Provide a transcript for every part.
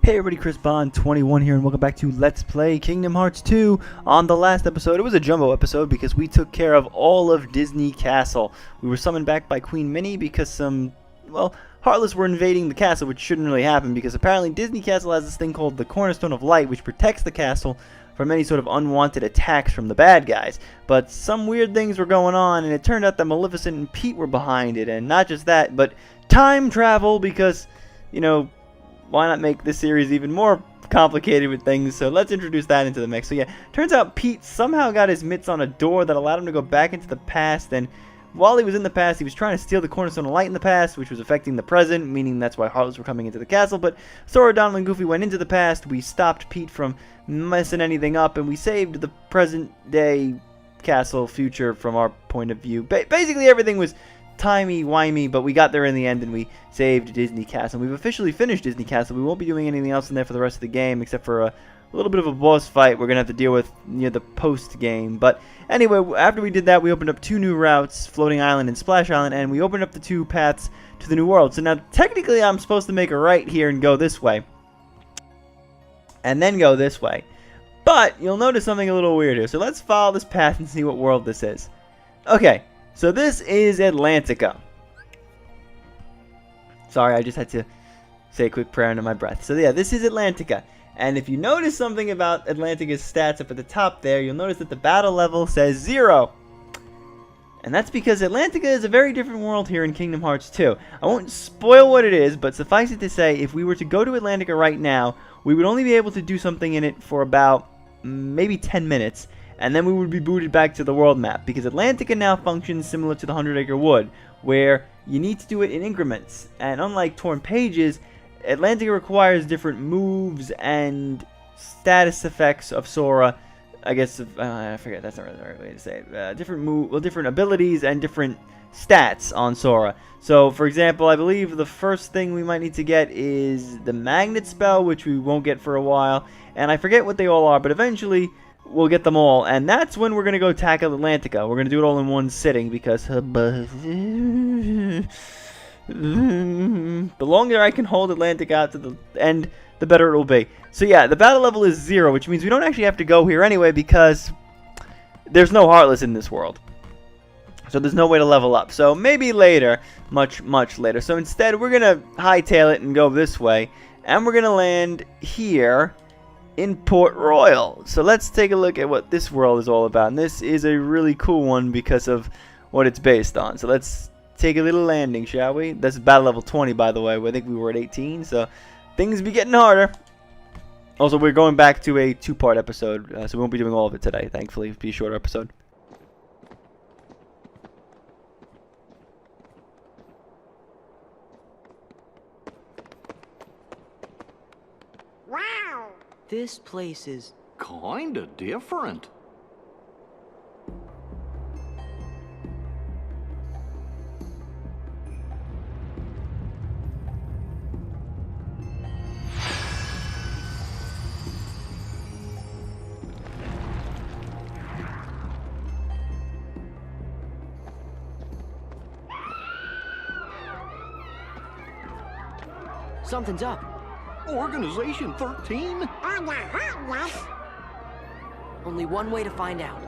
Hey everybody, Chris Bond 21 here, and welcome back to Let's Play Kingdom Hearts 2. On the last episode, it was a jumbo episode because we took care of all of Disney Castle. We were summoned back by Queen Minnie because some, well, Heartless were invading the castle, which shouldn't really happen because apparently Disney Castle has this thing called the Cornerstone of Light, which protects the castle from any sort of unwanted attacks from the bad guys. But some weird things were going on, and it turned out that Maleficent and Pete were behind it, and not just that, but time travel because, you know, why not make this series even more complicated with things? So let's introduce that into the mix. So yeah, turns out Pete somehow got his mitts on a door that allowed him to go back into the past, and while he was in the past, he was trying to steal the Cornerstone of Light in the past, which was affecting the present, meaning that's why Heartless were coming into the castle. But Sora, Donald, and Goofy went into the past. We stopped Pete from messing anything up, and we saved the present-day castle future from our point of view. Basically, everything was timey-wimey, but we got there in the end and we saved Disney Castle. We've officially finished Disney Castle. We won't be doing anything else in there for the rest of the game except for a little bit of a boss fight we're going to have to deal with near the post-game. But anyway, after we did that, we opened up two new routes, Floating Island and Splash Island, and we opened up the two paths to the new world. So now, technically, I'm supposed to make a right here and go this way. And then go this way. But you'll notice something a little weird here. So let's follow this path and see what world this is. Okay. So this is Atlantica. Sorry, I just had to say a quick prayer under my breath. So yeah, this is Atlantica. And if you notice something about Atlantica's stats up at the top there, you'll notice that the battle level says 0. And that's because Atlantica is a very different world here in Kingdom Hearts 2. I won't spoil what it is, but suffice it to say, if we were to go to Atlantica right now, we would only be able to do something in it for about maybe 10 minutes. And then we would be booted back to the world map, because Atlantica now functions similar to the 100 Acre Wood, where you need to do it in increments. And unlike Torn Pages, Atlantica requires different moves and status effects of Sora. I guess, I forget, that's not really the right way to say it. Different abilities and different stats on Sora. So, for example, I believe the first thing we might need to get is the Magnet Spell, which we won't get for a while. And I forget what they all are, but eventually we'll get them all, and that's when we're going to go tackle Atlantica. We're going to do it all in one sitting, because the longer I can hold Atlantica out to the end, the better it will be. So yeah, the battle level is 0, which means we don't actually have to go here anyway, because there's no Heartless in this world. So there's no way to level up. So maybe later, much later. So instead, we're going to hightail it and go this way, and we're going to land here in Port Royal. So let's take a look at what this world is all about. And this is a really cool one because of what it's based on. So let's take a little landing, shall we? That's battle level 20, by the way. I think we were at 18, so things be getting harder. Also, we're going back to a 2-part episode, so we won't be doing all of it today, thankfully. It'll be a shorter episode. This place is kinda different. something's up. Organization 13? Only one way to find out.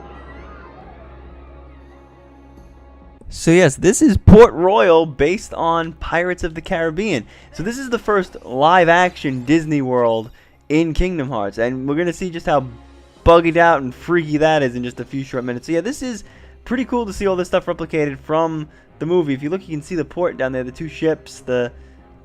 So yes, this is Port Royal based on Pirates of the Caribbean. So this is the first live-action Disney World in Kingdom Hearts, and we're going to see just how bugged out and freaky that is in just a few short minutes. So yeah, this is pretty cool to see all this stuff replicated from the movie. If you look, you can see the port down there, the two ships, the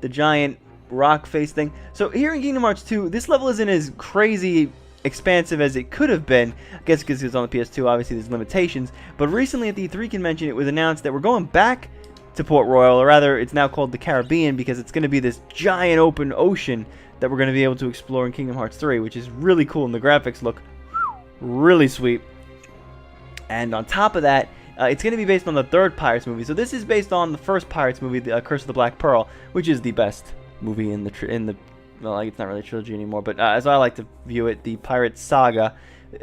giant rock face thing. So here in Kingdom Hearts 2, this level isn't as crazy expansive as it could have been. I guess because it's on the PS2, obviously there's limitations. But recently at the E3 convention, it was announced that we're going back to Port Royal, or rather, it's now called the Caribbean, because it's going to be this giant open ocean that we're going to be able to explore in Kingdom Hearts 3, which is really cool, and the graphics look really sweet. And on top of that, it's going to be based on the third Pirates movie. So this is based on the first Pirates movie, the Curse of the Black Pearl, which is the best movie in the well, it's not really a trilogy anymore, but as I like to view it, the Pirates saga.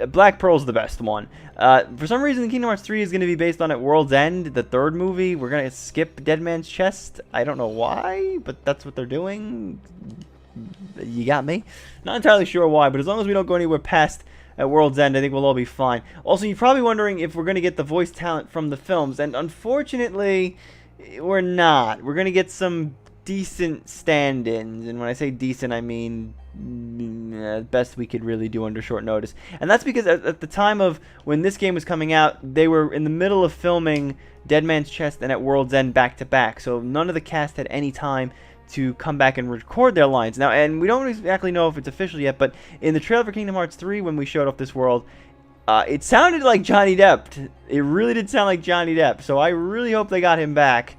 Black Pearl's the best one. For some reason, Kingdom Hearts 3 is going to be based on at World's End, the third movie. We're going to skip Dead Man's Chest. I don't know why, but that's what they're doing. You got me? Not entirely sure why, but as long as we don't go anywhere past at World's End, I think we'll all be fine. Also, you're probably wondering if we're going to get the voice talent from the films, and unfortunately, we're not. We're going to get some decent stand-ins, and when I say decent, I mean best we could really do under short notice. And that's because at the time of when this game was coming out, they were in the middle of filming Dead Man's Chest and at World's End back-to-back, so none of the cast had any time to come back and record their lines. Now, and we don't exactly know if it's official yet, but in the trailer for Kingdom Hearts 3, when we showed off this world, it sounded like Johnny Depp. It really did sound like Johnny Depp, so I really hope they got him back,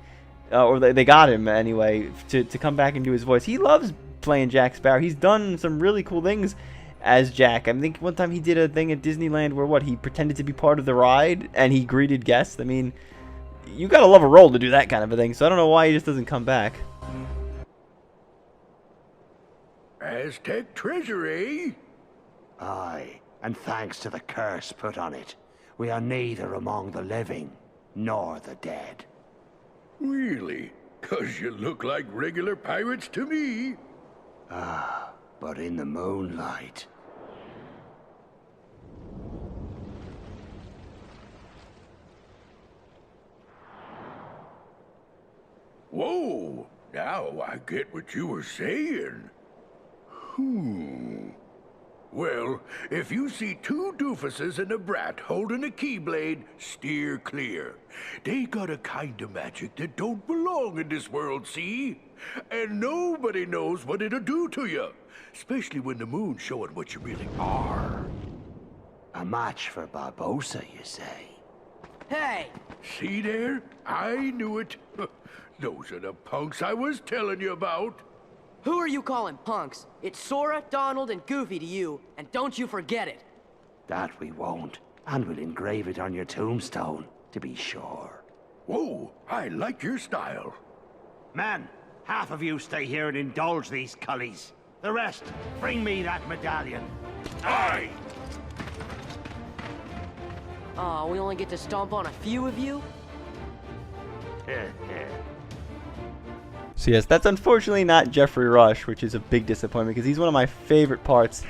or they got him anyway, to come back and do his voice. He loves playing Jack Sparrow. He's done some really cool things as Jack. I think one time he did a thing at Disneyland where, he pretended to be part of the ride, and he greeted guests. I mean, you gotta love a role to do that kind of a thing, so I don't know why he just doesn't come back. Aztec treasury? Aye, and thanks to the curse put on it, we are neither among the living nor the dead. Really? 'Cause you look like regular pirates to me. Ah, but in the moonlight. Whoa! Now I get what you were saying. Well, if you see two doofuses and a brat holding a keyblade, steer clear. They got a kind of magic that don't belong in this world, see? And nobody knows what it'll do to you, especially when the moon's showing what you really are. A match for Barbossa, you say? Hey! See there? I knew it. Those are the punks I was telling you about. Who are you calling punks? It's Sora, Donald, and Goofy to you, and don't you forget it. That we won't, and we'll engrave it on your tombstone, to be sure. Whoa, I like your style. Men, half of you stay here and indulge these cullies. The rest, bring me that medallion. Aye! Aw, we only get to stomp on a few of you? So yes, that's unfortunately not Jeffrey Rush, which is a big disappointment because he's one of my favorite parts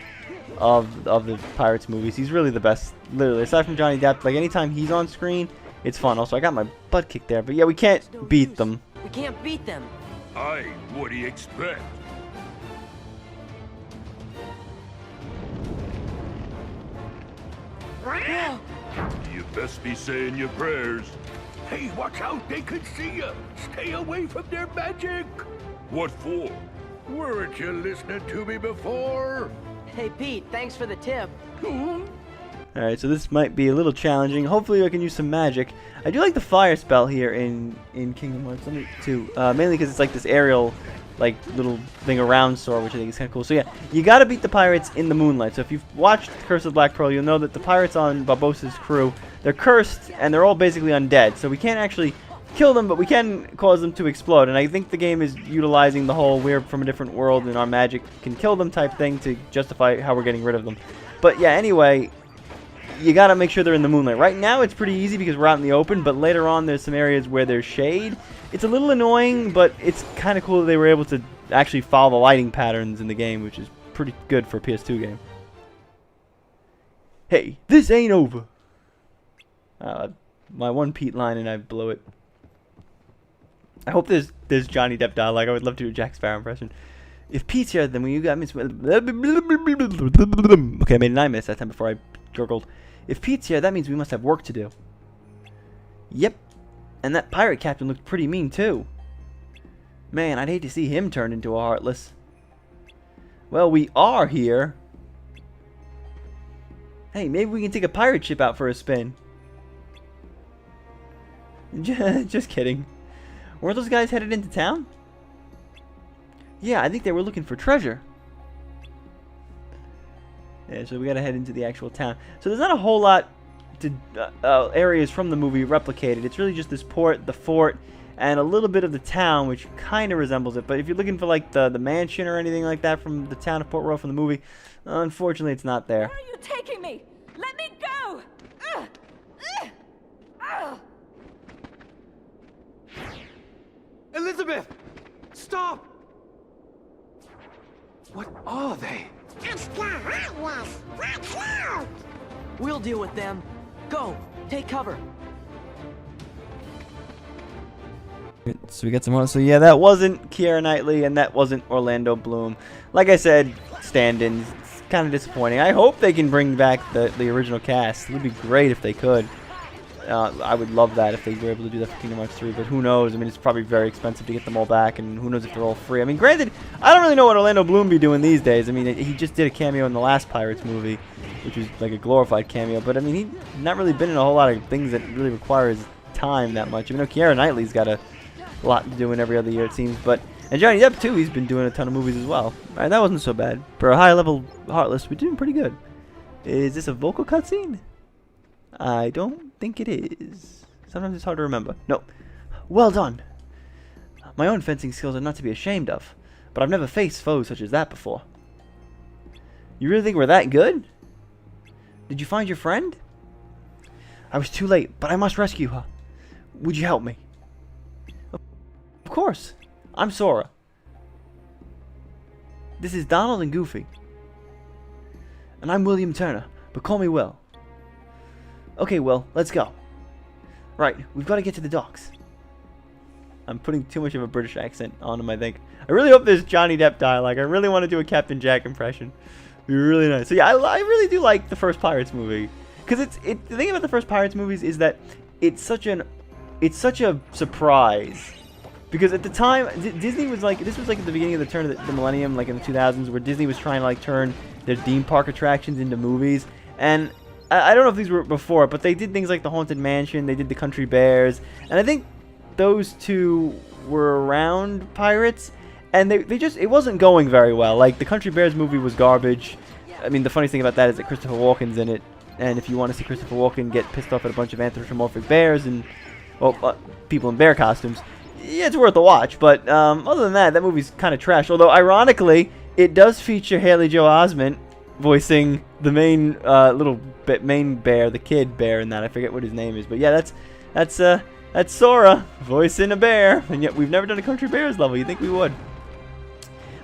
of the Pirates movies. He's really the best, literally. Aside from Johnny Depp, like anytime he's on screen, it's fun. Also, I got my butt kicked there, but yeah, we can't beat them. We can't beat them. Aye, what do you expect? You best be saying your prayers. Hey, watch out, they could see you. Stay away from their magic. What for? Weren't you listening to me before? Hey, Pete, thanks for the tip. Alright, so this might be a little challenging. Hopefully I can use some magic. I do like the fire spell here in Kingdom Hearts 2, mainly because it's like this aerial, like, little thing around Sora, which I think is kind of cool. So yeah, you gotta beat the pirates in the moonlight. So if you've watched Curse of Black Pearl, you'll know that the pirates on Barbossa's crew, they're cursed, and they're all basically undead. So we can't actually kill them, but we can cause them to explode. And I think the game is utilizing the whole we're from a different world and our magic can kill them type thing to justify how we're getting rid of them. But yeah, anyway, you gotta make sure they're in the moonlight. Right now it's pretty easy because we're out in the open, but later on there's some areas where there's shade. It's a little annoying, but it's kind of cool that they were able to actually follow the lighting patterns in the game, which is pretty good for a PS2 game. Hey, this ain't over. My one Pete line and I blow it. I hope there's Johnny Depp dialogue. I would love to do a Jack Sparrow impression. If Pete's here, then when you got me... Okay, I made 9 minutes that time before I gurgled. If Pete's here, that means we must have work to do. Yep. And that pirate captain looked pretty mean, too. Man, I'd hate to see him turned into a Heartless. Well, we are here. Hey, maybe we can take a pirate ship out for a spin. Just kidding. Weren't those guys headed into town? Yeah, I think they were looking for treasure. Yeah, so we gotta head into the actual town. So there's not a whole lot to areas from the movie replicated. It's really just this port, the fort, and a little bit of the town, which kind of resembles it. But if you're looking for like the mansion or anything like that from the town of Port Royal from the movie, unfortunately it's not there. Where are you taking me? Let me go! Elizabeth! Stop! What are they? We'll deal with them. Go, take cover. So we got some more. So yeah, that wasn't Keira Knightley and that wasn't Orlando Bloom. Like I said, stand-ins. It's kind of disappointing. I hope they can bring back the original cast. It would be great if they could. I would love that if they were able to do that for Kingdom Hearts 3, but who knows? I mean, it's probably very expensive to get them all back, and who knows if they're all free. I mean, granted, I don't really know what Orlando Bloom be doing these days. I mean, he just did a cameo in the last Pirates movie, which was like a glorified cameo, but I mean, he's not really been in a whole lot of things that really require his time that much. I mean, Keira Knightley's got a lot to do in every other year, it seems, and Johnny Depp, too, he's been doing a ton of movies as well. All right, that wasn't so bad. For a high-level Heartless, we're doing pretty good. Is this a vocal cutscene? I don't think it is. Sometimes it's hard to remember. No. Well done. My own fencing skills are not to be ashamed of, but I've never faced foes such as that before. You really think we're that good? Did you find your friend? I was too late, but I must rescue her. Would you help me? Of course. I'm Sora. This is Donald and Goofy. And I'm William Turner, but call me Will. Okay, Will, let's go. Right, we've got to get to the docks. I'm putting too much of a British accent on him, I think. I really hope there's Johnny Depp dialogue. I really want to do a Captain Jack impression. It'd be really nice. So yeah, I really do like the first Pirates movie. Because the thing about the first Pirates movies is that it's such a surprise. Because at the time, Disney was like, this was like at the beginning of the turn of the millennium, like in the 2000s, where Disney was trying to like turn their theme park attractions into movies. And I don't know if these were before, but they did things like the Haunted Mansion, they did the Country Bears, and I think those two were around Pirates, and it wasn't going very well. Like, the Country Bears movie was garbage. I mean, the funny thing about that is that Christopher Walken's in it, and if you want to see Christopher Walken get pissed off at a bunch of anthropomorphic bears and, well, people in bear costumes, yeah, it's worth a watch. But other than that movie's kind of trash. Although, ironically, it does feature Haley Joel Osment voicing the main main bear, the kid bear in that. I forget what his name is, but yeah, that's Sora voicing a bear, and yet we've never done a Country Bears level. You'd think we would.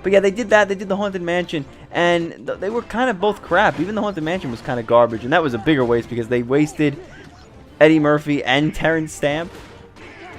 But yeah, they did that. They did the Haunted Mansion, and they were kind of both crap. Even the Haunted Mansion was kind of garbage, and that was a bigger waste because they wasted Eddie Murphy and Terrence Stamp.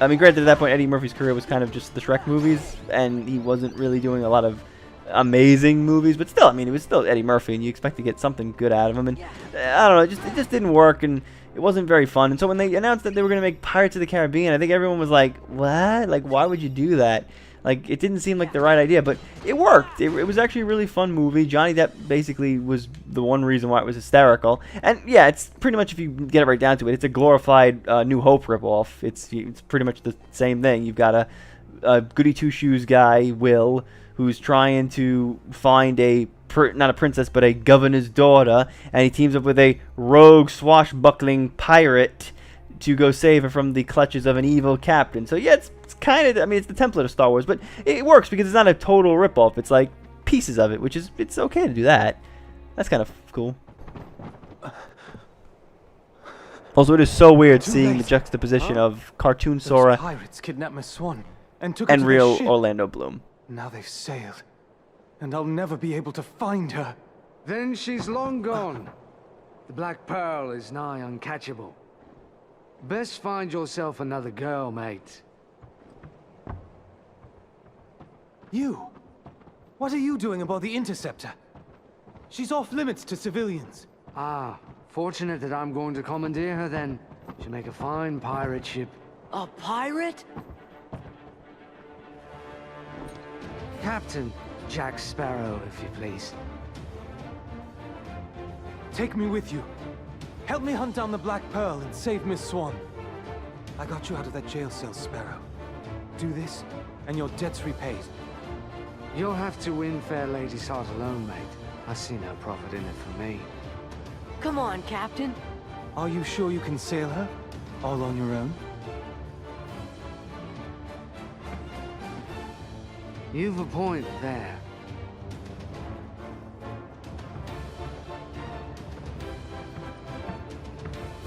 I mean, granted, at that point, Eddie Murphy's career was kind of just the Shrek movies, and he wasn't really doing a lot of amazing movies, but still, I mean, it was still Eddie Murphy, and you expect to get something good out of him, and I don't know, it just didn't work, and it wasn't very fun. And so when they announced that they were going to make Pirates of the Caribbean, I think everyone was like, what? Like, why would you do that? Like, it didn't seem like the right idea, but it worked. It was actually a really fun movie. Johnny Depp basically was the one reason why it was hysterical. And yeah, it's pretty much, if you get it right down to it, it's a glorified New Hope ripoff. It's pretty much the same thing. You've got a goody two-shoes guy, Will, who's trying to find not a princess, but a governor's daughter, and he teams up with a rogue, swashbuckling pirate to go save her from the clutches of an evil captain. So yeah, it's kind of, I mean, it's the template of Star Wars, but it works because it's not a total ripoff. It's like pieces of it, which is, it's okay to do that. That's kind of cool. Also, it is so weird seeing the juxtaposition of cartoon Sora Pirates kidnapped Miss Swann and real Orlando Bloom. Now they've sailed, and I'll never be able to find her. Then she's long gone. The Black Pearl is nigh uncatchable. Best find yourself another girl, mate. You? What are you doing aboard the Interceptor? She's off limits to civilians. Ah, fortunate that I'm going to commandeer her then. She'll make a fine pirate ship. A pirate? Captain Jack Sparrow, if you please. Take me with you. Help me hunt down the Black Pearl and save Miss Swann. I got you out of that jail cell, Sparrow. Do this, and your debt's repaid. You'll have to win fair lady's heart alone, mate. I see no profit in it for me. Come on, Captain. Are you sure you can sail her? All on your own? You've a point there.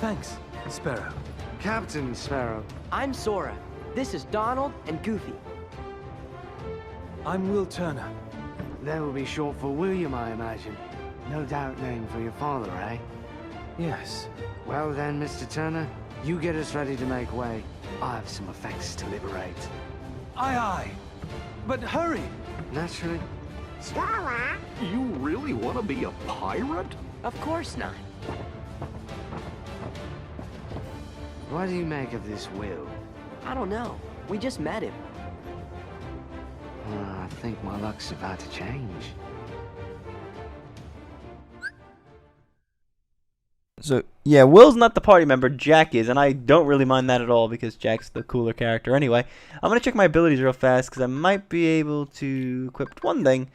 Thanks, Sparrow. Captain Sparrow. I'm Sora. This is Donald and Goofy. I'm Will Turner. That will be short for William, I imagine. No doubt name for your father, eh? Yes. Well then, Mr. Turner, you get us ready to make way. I have some effects to liberate. Aye, aye. But hurry! Naturally. You really want to be a pirate? Of course not. What do you make of this will? I don't know. We just met him. I think my luck's about to change. So, yeah, Will's not the party member, Jack is, and I don't really mind that at all because Jack's the cooler character anyway. I'm going to check my abilities real fast because I might be able to equip one thing,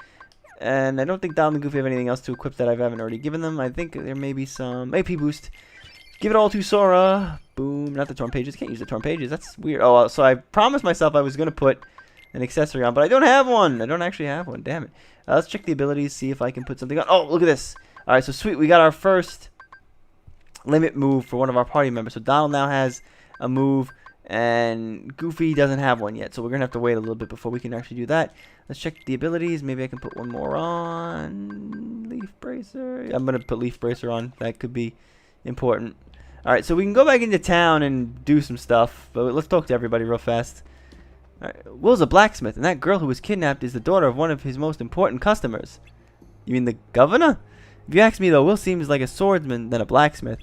and I don't think Donald and Goofy have anything else to equip that I haven't already given them. I think there may be some AP boost. Give it all to Sora. Boom. Not the torn pages. Can't use the torn pages. That's weird. Oh, so I promised myself I was going to put an accessory on, but I don't have one. I don't actually have one. Damn it. Let's check the abilities, see if I can put something on. Oh, look at this. All right, so sweet. We got our first limit move for one of our party members. So Donald now has a move, and Goofy doesn't have one yet. So we're going to have to wait a little bit before we can actually do that. Let's check the abilities. Maybe I can put one more on. Leaf Bracer. I'm going to put Leaf Bracer on. That could be important. Alright, so we can go back into town and do some stuff, but let's talk to everybody real fast. All right, Will's a blacksmith, and that girl who was kidnapped is the daughter of one of his most important customers. You mean the governor? If you ask me, though, Will seems like a swordsman than a blacksmith.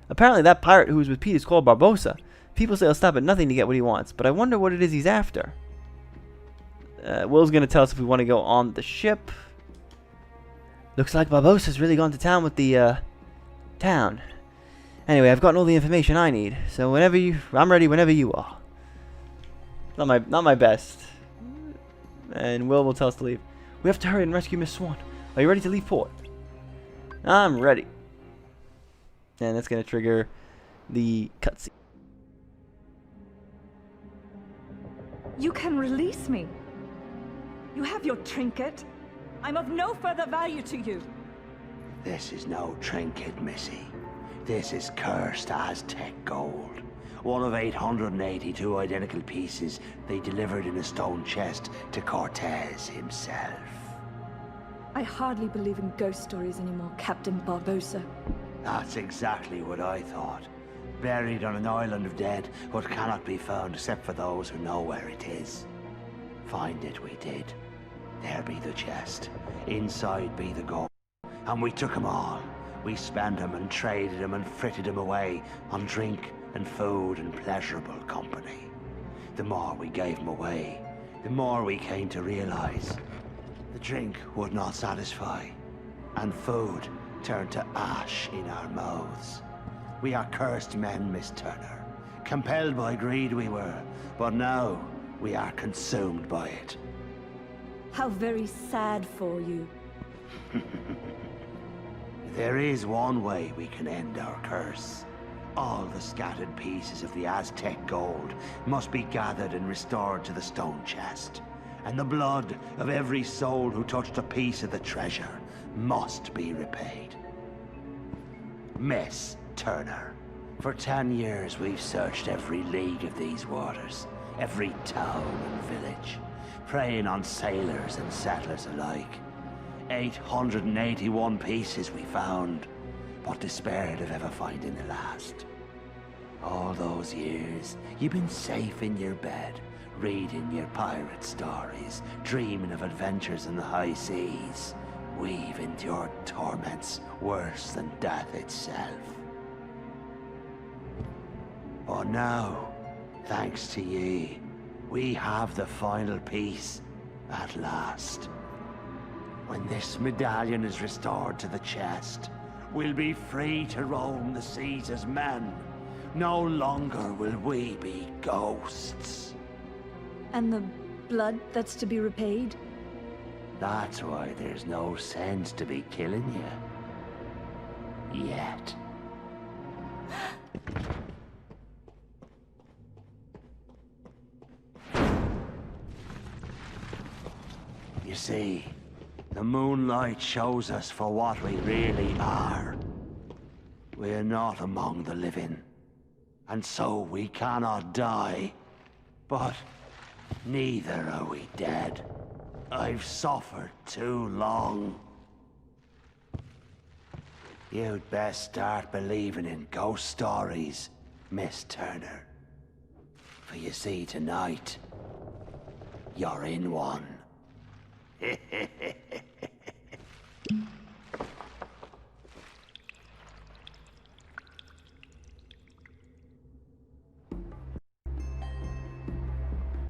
Apparently that pirate who was with Pete is called Barbossa. People say he'll stop at nothing to get what he wants, but I wonder what it is he's after. Will's going to tell us if we want to go on the ship. Looks like Barbossa's really gone to town with the, town. Anyway, I've gotten all the information I need, so I'm ready whenever you are. Not my best. And Will tell us to leave. We have to hurry and rescue Miss Swann. Are you ready to leave port? I'm ready. And that's gonna trigger the cutscene. You can release me. You have your trinket. I'm of no further value to you. This is no trinket, Missy. This is cursed Aztec gold. One of 882 identical pieces they delivered in a stone chest to Cortez himself. I hardly believe in ghost stories anymore, Captain Barbossa. That's exactly what I thought. Buried on an island of dead, what cannot be found except for those who know where it is. Find it we did. There be the chest. Inside be the gold. And we took 'em all. We spent 'em and traded 'em and fritted 'em away on drink and food and pleasurable company. The more we gave 'em away, the more we came to realize the drink would not satisfy, and food turned to ash in our mouths. We are cursed men, Miss Turner. Compelled by greed we were, but now we are consumed by it. How very sad for you. There is one way we can end our curse. All the scattered pieces of the Aztec gold must be gathered and restored to the stone chest. And the blood of every soul who touched a piece of the treasure must be repaid. Miss Turner, for 10 years we've searched every league of these waters, every town and village, preying on sailors and settlers alike. 881 pieces we found, but despaired of ever finding the last. All those years, you've been safe in your bed, reading your pirate stories, dreaming of adventures in the high seas. We've endured torments worse than death itself. But now, thanks to ye, we have the final piece at last. When this medallion is restored to the chest, we'll be free to roam the seas as men. No longer will we be ghosts. And the blood that's to be repaid? That's why there's no sense to be killing you. Yet. You see, the moonlight shows us for what we really are. We're not among the living, and so we cannot die. But neither are we dead. I've suffered too long. You'd best start believing in ghost stories, Miss Turner. For you see, tonight, you're in one.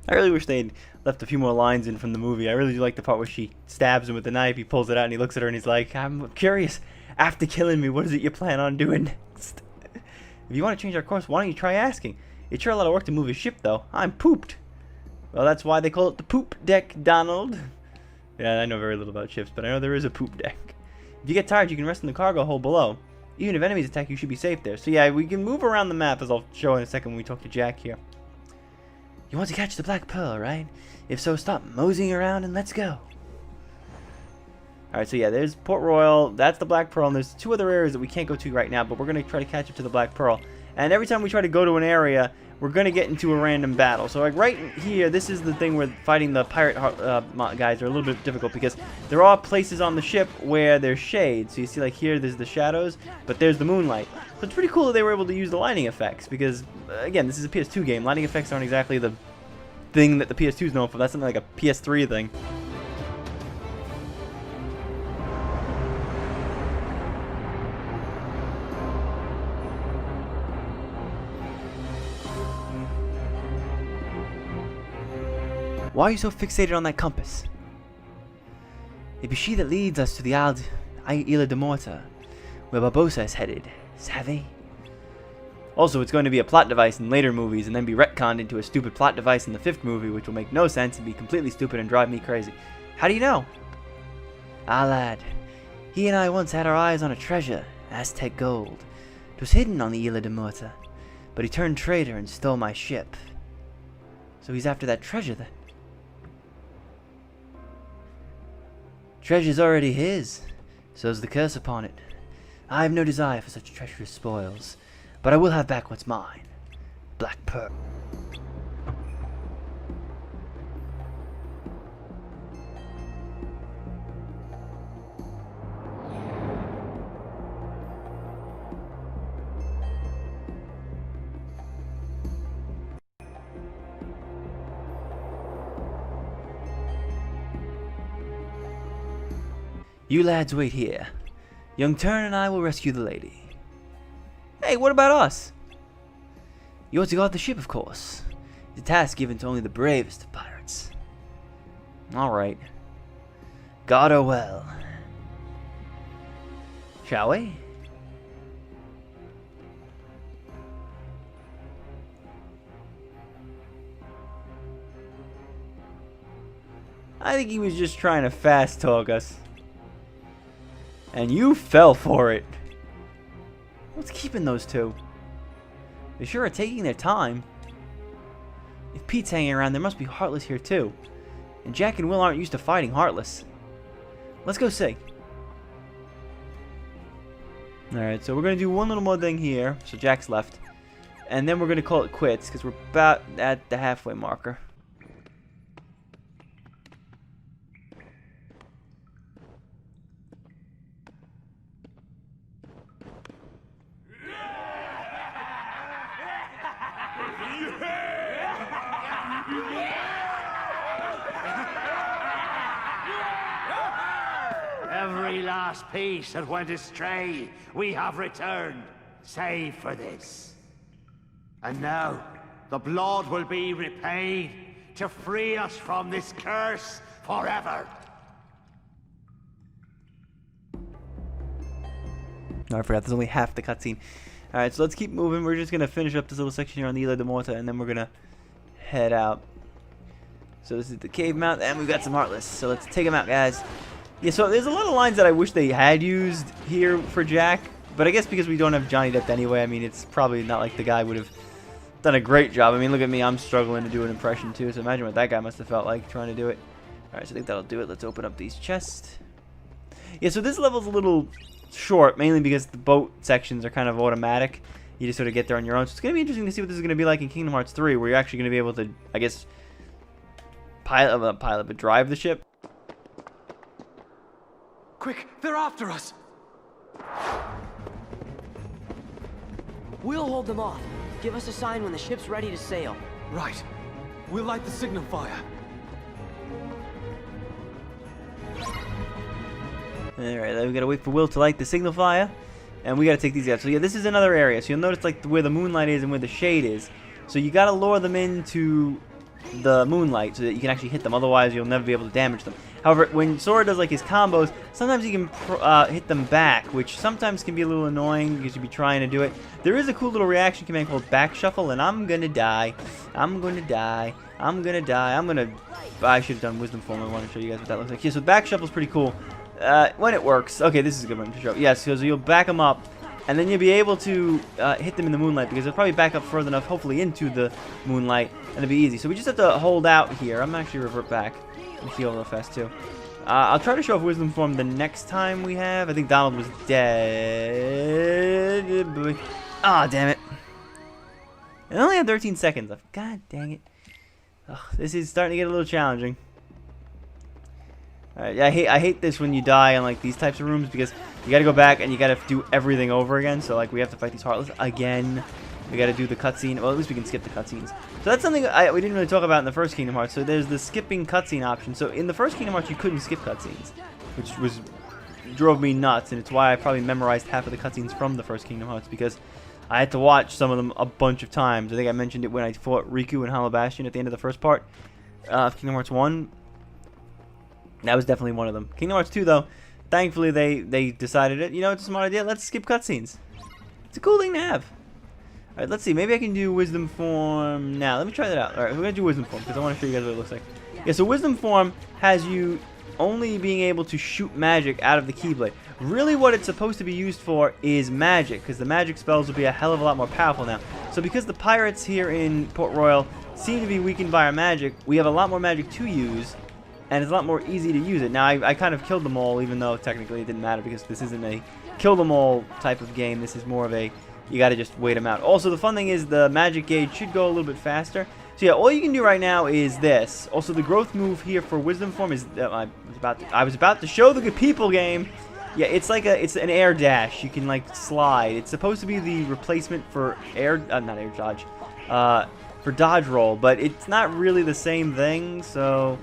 I really wish they'd left a few more lines in from the movie. I really do like the part where she stabs him with the knife, he pulls it out and he looks at her and he's like, I'm curious, after killing me, what is it you plan on doing next? If you want to change our course, why don't you try asking? It's sure a lot of work to move a ship, though. I'm pooped. Well, that's why they call it the poop deck, Donald. Yeah, I know very little about ships, but I know there is a poop deck. If you get tired, you can rest in the cargo hold below. Even if enemies attack, you should be safe there. So yeah, we can move around the map, as I'll show in a second when we talk to Jack here. You want to catch the Black Pearl, right? If so, stop moseying around and let's go. Alright, so yeah, there's Port Royal, that's the Black Pearl, and there's two other areas that we can't go to right now, but we're going to try to catch up to the Black Pearl. And every time we try to go to an area, we're going to get into a random battle. So like right here, this is the thing where fighting the pirate guys are a little bit difficult, because there are places on the ship where there's shade. So you see like here, there's the shadows, but there's the moonlight. So it's pretty cool that they were able to use the lighting effects, because again, this is a PS2 game. Lighting effects aren't exactly the thing that the PS2 is known for. That's something like a PS3 thing. Why are you so fixated on that compass? It be she that leads us to the Isla de Morta, where Barbossa is headed, savvy? Also, it's going to be a plot device in later movies and then be retconned into a stupid plot device in the 5th movie, which will make no sense and be completely stupid and drive me crazy. How do you know? Ah, lad. He and I once had our eyes on a treasure, Aztec gold. 'Twas hidden on the Isla de Morta, but he turned traitor and stole my ship. So he's after that treasure then? Treasure's already his, so's the curse upon it. I have no desire for such treacherous spoils, but I will have back what's mine. Black Pearl. You lads wait here. Young Turn and I will rescue the lady. Hey, what about us? You ought to guard the ship, of course. It's a task given to only the bravest of pirates. Alright. Guard her well. Shall we? I think he was just trying to fast talk us. And you fell for it. What's keeping those two? They sure are taking their time. If Pete's hanging around, there must be Heartless here too. And Jack and Will aren't used to fighting Heartless. Let's go see. Alright, so we're going to do one little more thing here. So Jack's left. And then we're going to call it quits, because we're about at the halfway marker. Every last piece that went astray, we have returned, save for this. And now, the blood will be repaid to free us from this curse forever. No, I forgot, there's only half the cutscene. Alright, so let's keep moving. We're just going to finish up this little section here on the Isla de Morta, and then we're going to head out. So this is the cave mount, and we've got some Heartless. So let's take them out, guys. Yeah, so there's a lot of lines that I wish they had used here for Jack, but I guess because we don't have Johnny Depp anyway, I mean, it's probably not like the guy would have done a great job. I mean, look at me, I'm struggling to do an impression too, so imagine what that guy must have felt like trying to do it. Alright, so I think that'll do it. Let's open up these chests. Yeah, so this level's a little short, mainly because the boat sections are kind of automatic. You just sort of get there on your own. So it's going to be interesting to see what this is going to be like in Kingdom Hearts 3, where you're actually going to be able to, I guess, drive the ship. Quick, they're after us! We'll hold them off. Give us a sign when the ship's ready to sail. Right. We'll light the signal fire. Alright, we gotta wait for Will to light the signal fire. And we gotta take these guys. So yeah, this is another area. So you'll notice like where the moonlight is and where the shade is. So you gotta lure them into the moonlight so that you can actually hit them. Otherwise, you'll never be able to damage them. However, when Sora does like his combos, sometimes you can hit them back, which sometimes can be a little annoying because you'll be trying to do it. There is a cool little reaction command called back shuffle, and I'm gonna die. I'm gonna die. I'm gonna die. I should have done wisdom form. I want to show you guys what that looks like. Yeah, so back shuffle is pretty cool. When it works. Okay, this is a good one to show. Yes, because you'll back them up, and then you'll be able to hit them in the moonlight, because they'll probably back up further enough, hopefully, into the moonlight, and it'll be easy. So we just have to hold out here. I'm actually revert back and heal real fast, too. I'll try to show off wisdom form the next time we have. I think Donald was dead. Ah, damn it. I only have 13 seconds left. God dang it. Ugh, this is starting to get a little challenging. I hate this when you die in like these types of rooms, because you got to go back and you got to do everything over again. So like we have to fight these Heartless again. We got to do the cutscene. Well, at least we can skip the cutscenes. So that's something we didn't really talk about in the first Kingdom Hearts. So there's the skipping cutscene option. So in the first Kingdom Hearts, you couldn't skip cutscenes, which drove me nuts, and it's why I probably memorized half of the cutscenes from the first Kingdom Hearts, because I had to watch some of them a bunch of times. I think I mentioned it when I fought Riku and Hollow Bastion at the end of the first part of Kingdom Hearts 1. That was definitely one of them. Kingdom Hearts 2, though, thankfully they decided it. You know, it's a smart idea. Let's skip cutscenes. It's a cool thing to have. All right, let's see. Maybe I can do Wisdom Form now. Let me try that out. All right, we're going to do Wisdom Form because I want to show you guys what it looks like. Yeah, so Wisdom Form has you only being able to shoot magic out of the Keyblade. Really what it's supposed to be used for is magic, because the magic spells will be a hell of a lot more powerful now. So because the pirates here in Port Royal seem to be weakened by our magic, we have a lot more magic to use, and it's a lot more easy to use it. Now, I kind of killed them all, even though technically it didn't matter, because this isn't a kill them all type of game. This is more of a, you got to just wait them out. Also, the fun thing is the magic gauge should go a little bit faster. So yeah, all you can do right now is this. Also, the growth move here for Wisdom Form is, I was about to show the good people game. Yeah, it's like it's an air dash. You can like slide. It's supposed to be the replacement for not air dodge, for dodge roll, but it's not really the same thing. So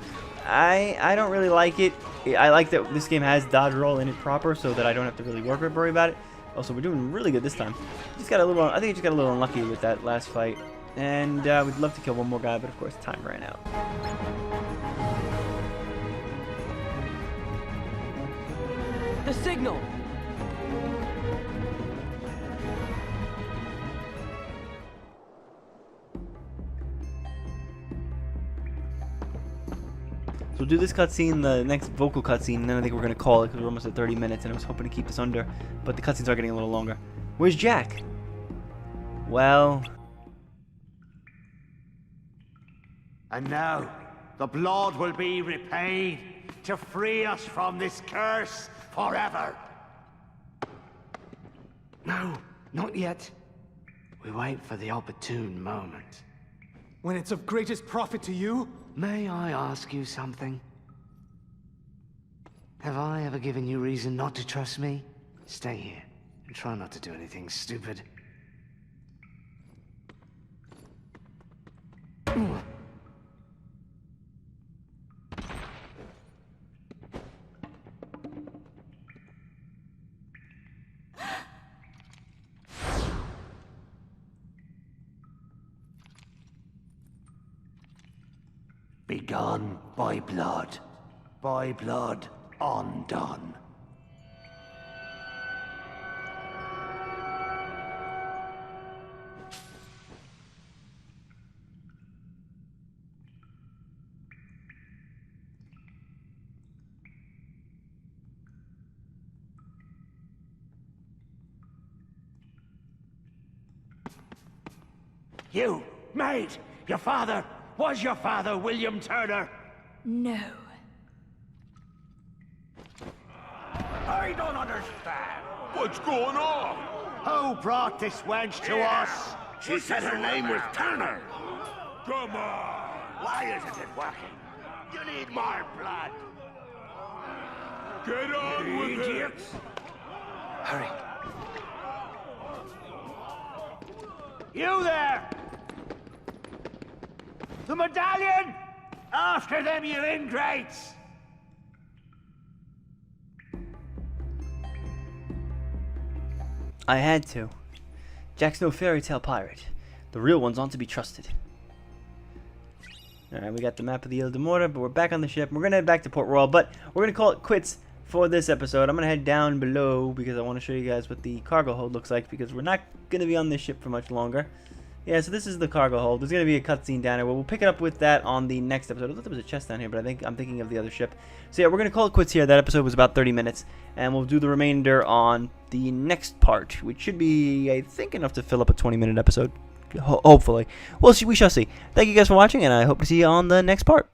I don't really like it. I like that this game has dodge roll in it proper, so that I don't have to really worry about it. Also, we're doing really good this time. Just got a little. I think I just got a little unlucky with that last fight, and we'd love to kill one more guy, but of course time ran out. The signal! So we'll do this cutscene, the next vocal cutscene, and then I think we're going to call it, because we're almost at 30 minutes, and I was hoping to keep this under, but the cutscenes are getting a little longer. Where's Jack? Well... And now, the blood will be repaid to free us from this curse forever. No, not yet. We wait for the opportune moment. When it's of greatest profit to you? May I ask you something? Have I ever given you reason not to trust me? Stay here and try not to do anything stupid. Begun by blood undone. You, maid, your father, was your father William Turner? No. I don't understand. What's going on? Who brought this wench to us? She said her name was Turner. Come on. Why isn't it working? You need more blood. Get on with it! Hurry. You there! The medallion! After them, you ingrates! I had to. Jack's no fairy tale pirate. The real ones aren't to be trusted. Alright, we got the map of the Ile de Morta, but we're back on the ship. We're going to head back to Port Royal, but we're going to call it quits for this episode. I'm going to head down below because I want to show you guys what the cargo hold looks like because we're not going to be on this ship for much longer. Yeah, so this is the cargo hold. There's going to be a cutscene down here. Well, we'll pick it up with that on the next episode. I thought there was a chest down here, but I'm thinking of the other ship. So yeah, we're going to call it quits here. That episode was about 30 minutes, and we'll do the remainder on the next part, which should be, I think, enough to fill up a 20-minute episode. Hopefully. We shall see. Thank you guys for watching, and I hope to see you on the next part.